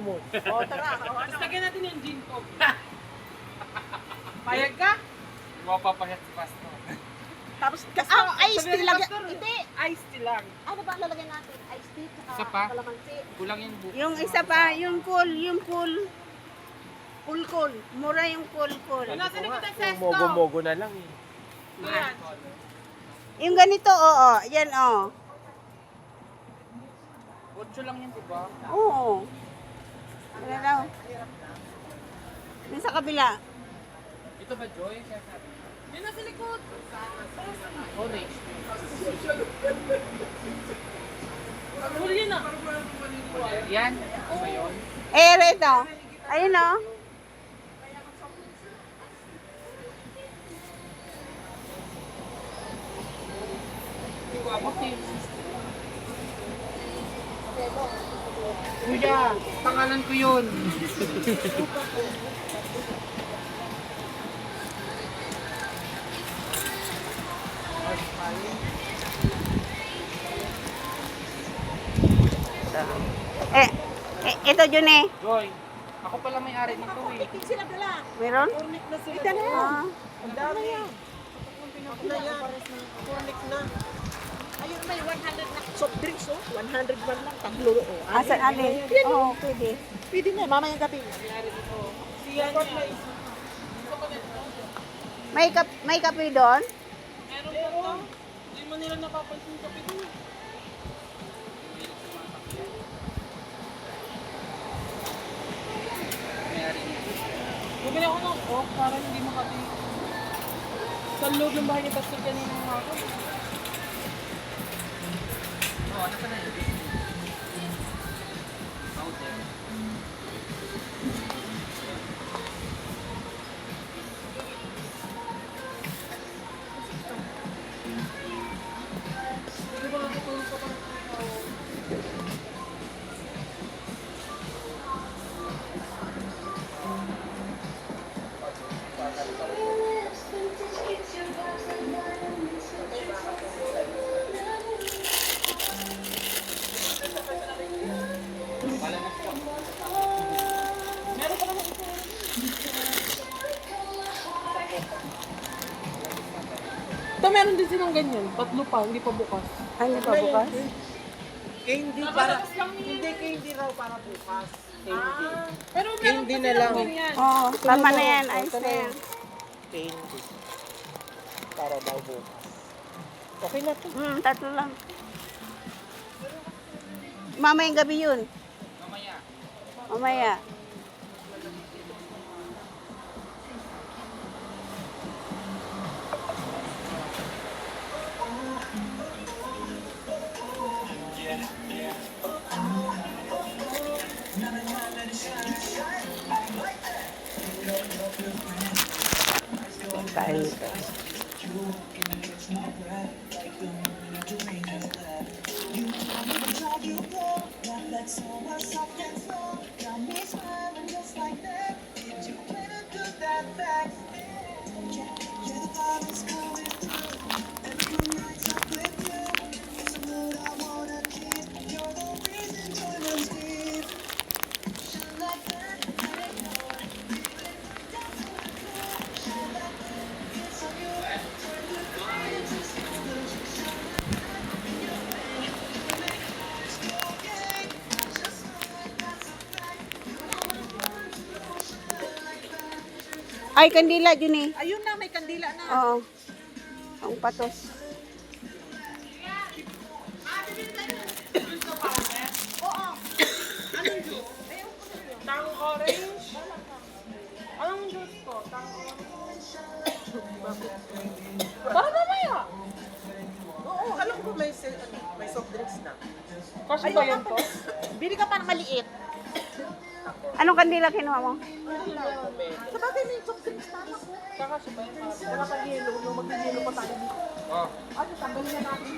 mo. O, tara. Tapos lagyan natin yung gin ko. Payag ka? Mapapahit si Pastor. Tapos, ice sabi tea ni lagyan. Pastor, Hindi. Iced tea lang. Ano ba lalagyan natin? Ice tea, Isa tsaka pa? kalamansi. Kulang yung buko. Yung isa pa, yung cool. Cool. Mura yung cool. Nasa likod ng Yung sesto. mogo-mogo na lang eh. Ayan. Yung ganito, oo. Yan, oo. 8 lang yun, diba? Oo. Wala daw. Yung sa kabila. Ito ba, Joy? Siya sabi. Yun nasa likod. Orange. Huli yun ah. Yan. Ano ba yun? Rito. Ayun, oh. Kuya, pangalan ko yun. Ito, June. Joy, ako pala may-ari nito eh. Hindi sila dala. Meron? Cornic na sila. Ito na yan. Ah. Ang dami. Ako na yan. Cornic na. Ayun may 100 na soft drinks, oh. 101 lang. Tatlo, oh. Asan alin? Oo, pwede. Pwede na, mamayang gabi. Siya niya. May kape doon? Meron pa to. Hindi mo nila napapansin yung kape doon. May-ari nito. Bumili ako ng coke para hindi makati. Sa loob ng bahay ni Pastor kanina ng hapon. Oo, ano pa na yun? Powder. Hindi ko nakatulog pa parang ikaw. Meron pa naman ito. Ito meron din silang ganyan. Tatlo pa, hindi pa bukas. Ano pa bukas? Candy para, hindi candy raw para bukas. Candy. Pero meron Hindi pa na silang lang. ganyan. Oo, tama na yan. Ayos na yan. Candy. Para daw bukas. Okay na to. Tatlo lang. Mamayang gabi yun. Mamaya. Mamaya. Kain ka. Ay, kandila, Juni. Ayun na, may kandila na. Oo. Ang patos. Tang orange. Anong juice ko? Tang orange. Para mamaya. Oo, alam ko may, may soft drinks na. Kasi ba yan to? Bili ka pa ng maliit. Anong kandila kinuha mo? Sa bagay may soft drinks na ako. Kasi ba yan? Wala pa yelo, no, mag-yelo pa tayo dito. Oh. Ano, tanggalin na natin.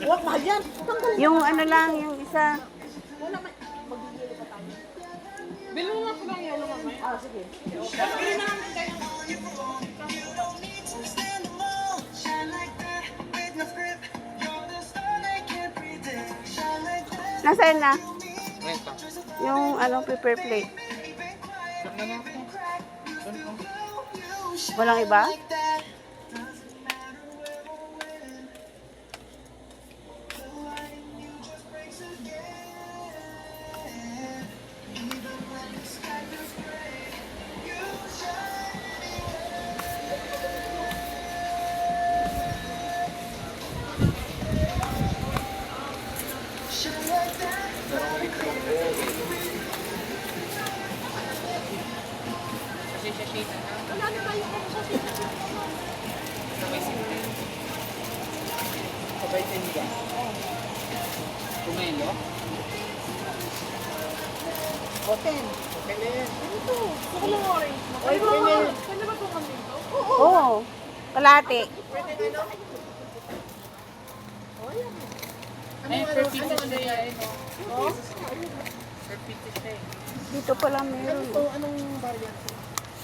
Huwag mahal yan. Tanggalin. Yung ano lang, yung isa. Wala, mag-yelo pa tayo. Bilhin na ko lang yellow mamaya. Ah, sige. Bilhin na namin tayo. Nasaan na? Ito. Yung ano, paper plate. Saan na natin? Doon ko. Walang iba? Kasi siya shade na lang. Wala na ba yung Sabay simple. Sabay tinga. Tumelo. Open. Ito. Gusto lang orange. Ay, pwede. Pwede ba itong dito? Oo. Kalate. Ay, per pieces siya yan. Oh? Per pieces siya eh. Dito pa lang meron. Anong variant?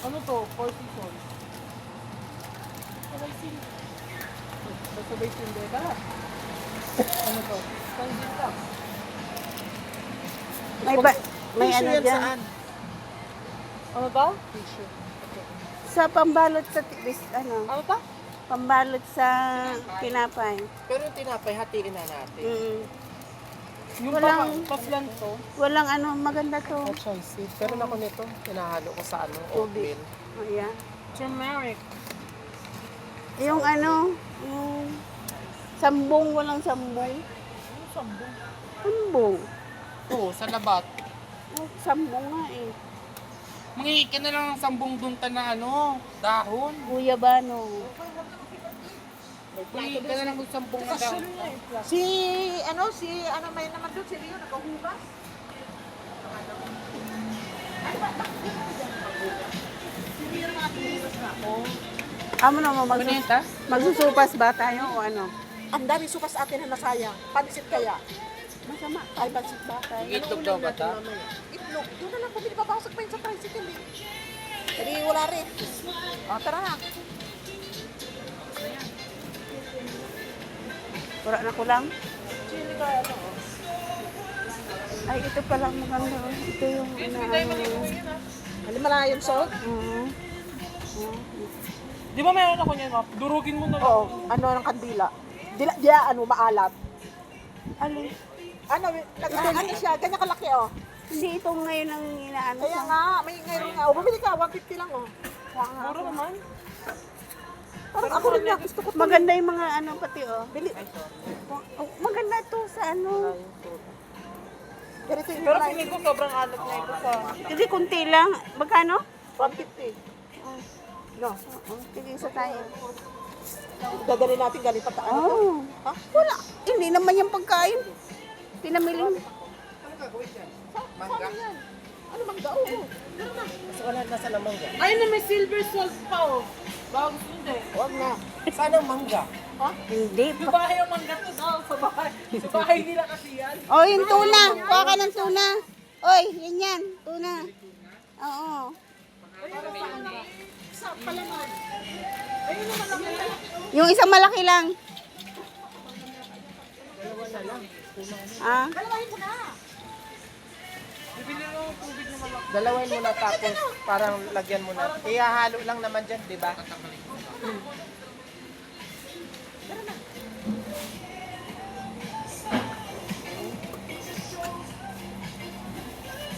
Ano to? 4 seasons. Sabay simple. Sabay tinga. Ano to? Sanjin ka. May ano yan dyan. saan? Ano to? Tissue. Sa pambalot sa ano, Ano to? pambalot sa tinapay. Pero yung tinapay, hatiin na natin. Yung Walang- paslan to. Walang ano, maganda to. Choy seed. Pero ako nito, hinahalo ko sa Tubig. oatmeal. Ayan. Turmeric. Yung ano, yung sambong, walang sambong. Ano sambong? Sambong. Oo, sa labat. Oh, sambong nga eh. Mangingi ka na lang ng sambong dunta na ano, dahon. Guyabano. Mangingi ka na lang ng sambong na dahon. Si ano may naman doon, si Rio, nakahugas. Amo naman Kuneta? magsusupas ba tayo o ano? Ang dami sukas atin na nasayang. Pansit kaya. Masama. Ay, pansit ba? Itlog daw ba ta? Itlog. Doon na lang kung pinapapasok pa yun sa tricycle eh. Jadi wala rin. O, tara na. Pura na ko lang. Chili kaya ito. Ay, ito pala maganda. Ito yung Halimala yung salt. Di ba meron ako niyan, Map? Durugin mo na lang. Oo. Ano ng kandila. Ano, maalat. Alin? Ano siya, ganyan kalaki oh. Hindi ito ngayon ang inaano Kaya sa... nga, may ngayon nga. Oh, bumili ka, 150 lang oh. Puro naman. Parang ako rin nga, gusto ko to. Maganda yung mga ano pati oh. Bili. Oh, maganda to sa ano. Ganito yung Pero price. feeling ko sobrang alat na ito sa... Hindi, kunti lang. Magkano? 150. No. Oo, tigisa tayo. Dadali natin galing pa ano to. Oh. Ha? Wala. Hindi naman yung pagkain. Pinamili. Mangga? Ano mangga? Oo. Meron na. Mas wala na sa mangga. Ay, na may silver salt pa, oh. Baka gusto hindi. Huwag na. Sana mangga. Ha? Hindi. Sa bahay ang mangga to daw. Sa bahay. Sa bahay nila kasi yan. Oh, yung tuna. Kuha ka ng tuna. Oy, yan. Tuna. Oo. Sa palaman. Yung isang malaki lang. Ah? Dalawahin mo na. Bibili mo ng tubig na malaki. Dalawahin mo na tapos parang lagyan mo na. Kaya halo lang naman dyan, di ba?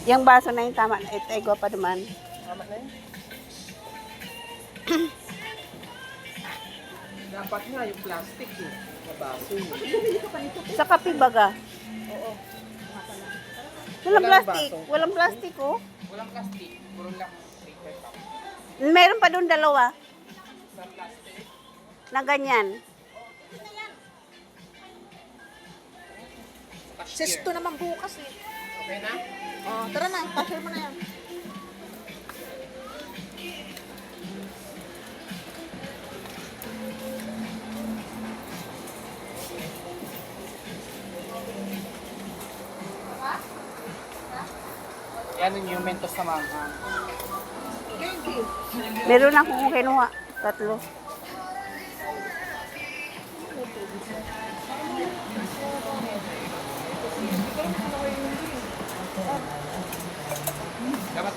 Yung baso na yung tama. Ito ay pa naman. Tama na yun. Dapat nga yung plastic eh. Nabaso. Sa kape baga. Oo. Walang Walang plastic. baso. Walang plastic oh. Walang plastic. Puro lang paper cup. Meron pa doon dalawa. Sa plastic. Na ganyan. Sis, ito naman bukas eh. Okay na? Oh, tara na, cashier mo na yan. Yan yung mentos sa mangga. Meron akong kinuha. 3.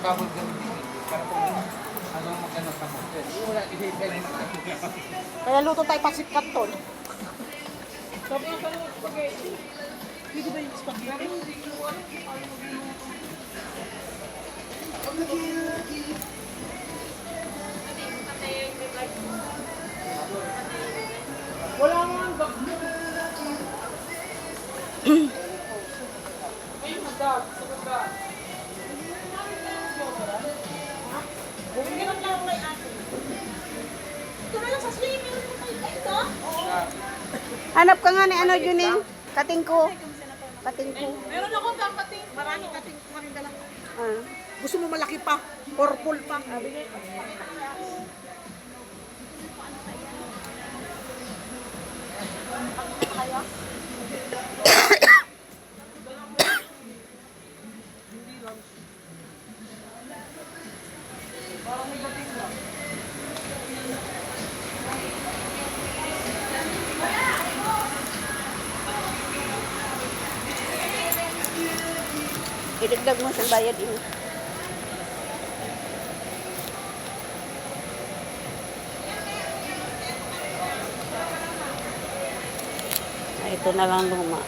kabod ka rin. Para po, ano magkano sa mo. Wala, i-fail na Kaya luto tayo pasit kanton. Sabi nga pala ng spaghetti. Hindi ba yung spaghetti? Wala nga ang bagyo. Ayun, magdad. Sa baba. Bumili lang lang kay ate. Ito na lang sa swimming. Ito? Hanap ka nga ni ano, Juning. Katingko. Katingko. Meron akong kakating. Maraming kating. Maraming dalang. Ah. Gusto mo malaki pa? Purple pa? Idagdag mo sa bayad ini. Ah, ito na lang luma.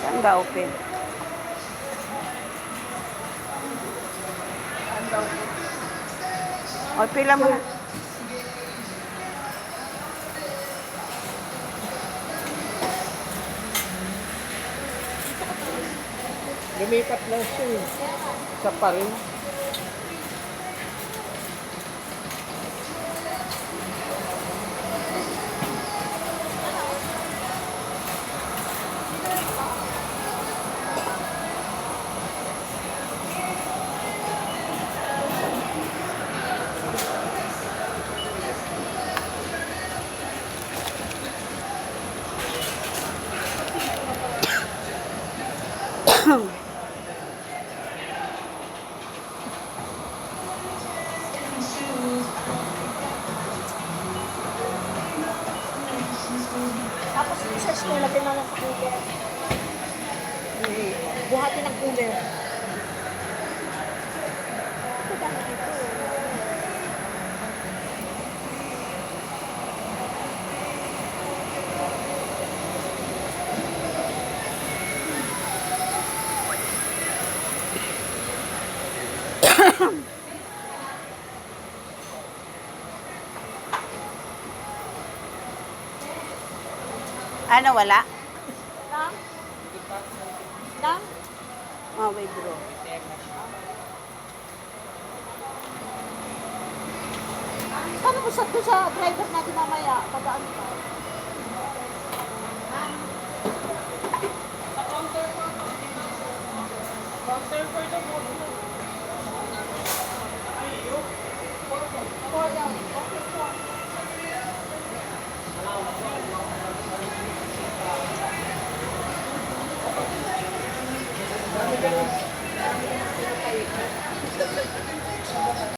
Saan ba open? O, pila mo na. Lumipat lang siya eh. Sa pa rin. Tapos sa school, lagyan na lang sa cooler. Buhati ng cooler. Ito dami dito. Ano, wala? Lang? Lang? Oh, withdraw. Paano ko sa driver natin mamaya? Pagkaan